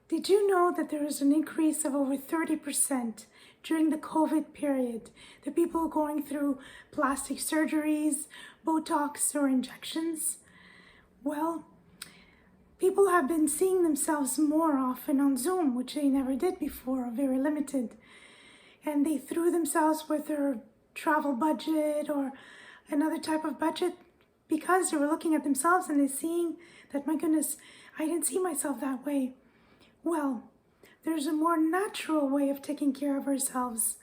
Did you know that there was an increase of over 30% during the COVID period? The people going through plastic surgeries, Botox, or injections? Well, people have been seeing themselves more often on Zoom, which they never did before, or very limited. And they threw themselves with their travel budget or another type of budget because they were looking at themselves and they're seeing that, my goodness, I didn't see myself that way. Well, there's a more natural way of taking care of ourselves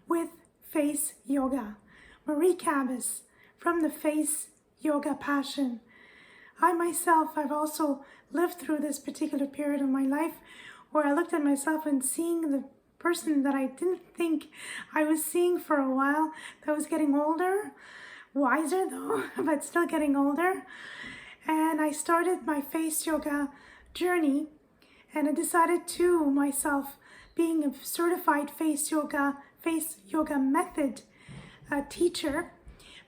with face yoga. Marie Kabis from the Face Yoga Passion. I myself, I've also lived through this particular period of my life where I looked at myself and seeing the person that I didn't think I was seeing for a while, that was getting older, wiser though, but still getting older. And I started my face yoga journey, and I decided to myself, being a certified face yoga method teacher,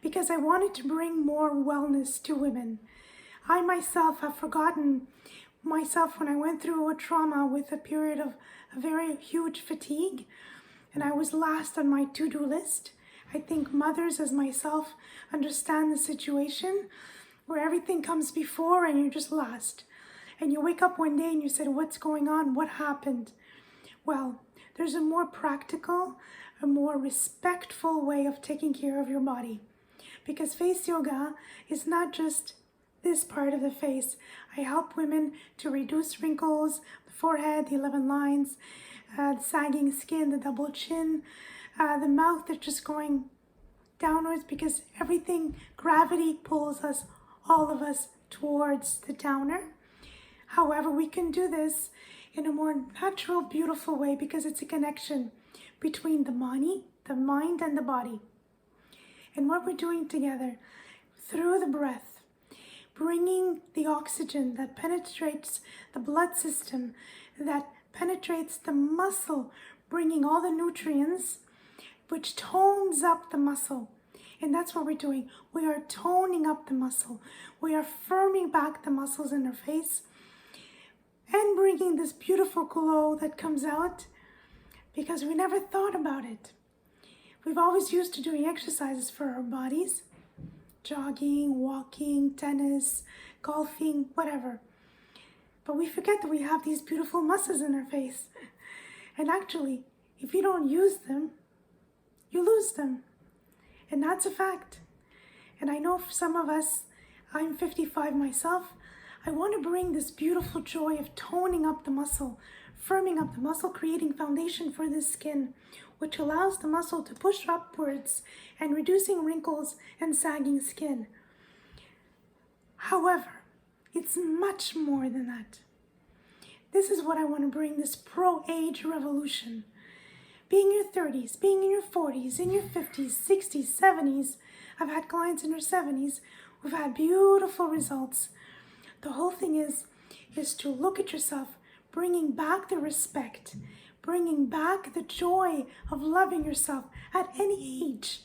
because I wanted to bring more wellness to women. I myself have forgotten myself when I went through a trauma with a period of a very huge fatigue, and I was last on my to-do list. I think mothers as myself understand the situation where everything comes before and you're just last. And you wake up one day and you said, what's going on? What happened? Well, there's a more practical, a more respectful way of taking care of your body. Because face yoga is not just this part of the face. I help women to reduce wrinkles, the forehead, the 11 lines, the sagging skin, the double chin, the mouth that's just going downwards because everything, gravity pulls us, all of us, towards the downer. However, we can do this in a more natural, beautiful way because it's a connection between the mind and the body. And what we're doing together through the breath, bringing the oxygen that penetrates the blood system, that penetrates the muscle, bringing all the nutrients, which tones up the muscle. And that's what we're doing. We are toning up the muscle. We are firming back the muscles in our face and bringing this beautiful glow that comes out because we never thought about it. We've always used to doing exercises for our bodies, jogging, walking, tennis, golfing, whatever. But we forget that we have these beautiful muscles in our face. And actually, if you don't use them, you lose them. And that's a fact. And I know for some of us, I'm 55 myself, I want to bring this beautiful joy of toning up the muscle, firming up the muscle, creating foundation for the skin, which allows the muscle to push upwards and reducing wrinkles and sagging skin. However, it's much more than that. This is what I want to bring, this pro-age revolution. Being in your 30s, being in your 40s, in your 50s, 60s, 70s. I've had clients in their 70s who've had beautiful results. The whole thing is to look at yourself, bringing back the respect, bringing back the joy of loving yourself at any age.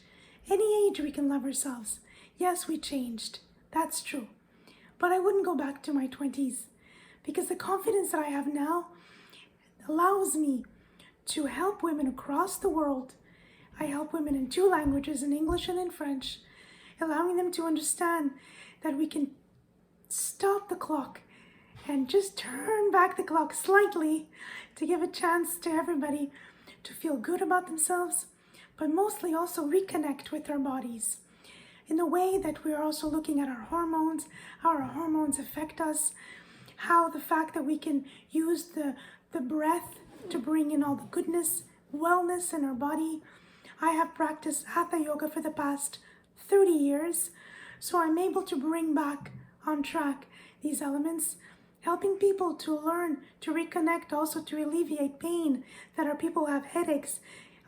Any age we can love ourselves. Yes, we changed. That's true. But I wouldn't go back to my 20s because the confidence that I have now allows me to help women across the world. I help women in 2 languages, in English and in French, allowing them to understand that we can stop the clock and just turn back the clock slightly to give a chance to everybody to feel good about themselves, but mostly also reconnect with their bodies in the way that we are also looking at our hormones, how our hormones affect us, how the fact that we can use the breath to bring in all the goodness, wellness in our body. I have practiced Hatha Yoga for the past 30 years, so I'm able to bring back on track these elements, helping people to learn to reconnect, also to alleviate pain that our people have headaches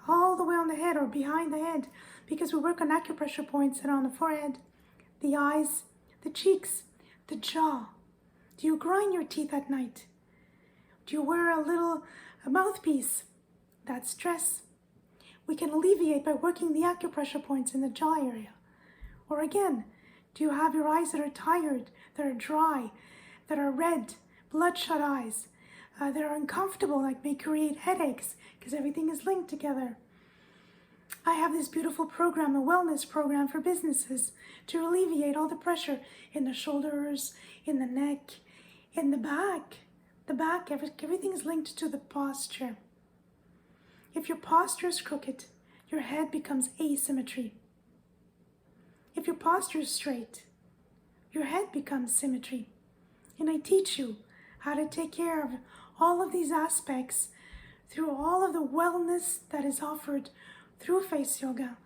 all the way on the head or behind the head because we work on acupressure points that are on the forehead, the eyes, the cheeks, the jaw. Do you grind your teeth at night? Do you wear a mouthpiece? That's stress. We can alleviate by working the acupressure points in the jaw area. Or again, do you have your eyes that are tired, that are dry, that are red, bloodshot eyes? that are uncomfortable, like may create headaches because everything is linked together. I have this beautiful program, a wellness program for businesses to alleviate all the pressure in the shoulders, in the neck, in the back. Everything is linked to the posture. If your posture is crooked, your head becomes asymmetry. If your posture is straight, your head becomes symmetry. And I teach you how to take care of all of these aspects through all of the wellness that is offered through face yoga.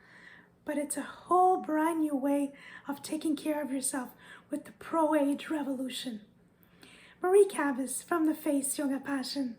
But it's a whole brand new way of taking care of yourself with the Pro Age Revolution. Marie Kabis from the Face Yoga Passion.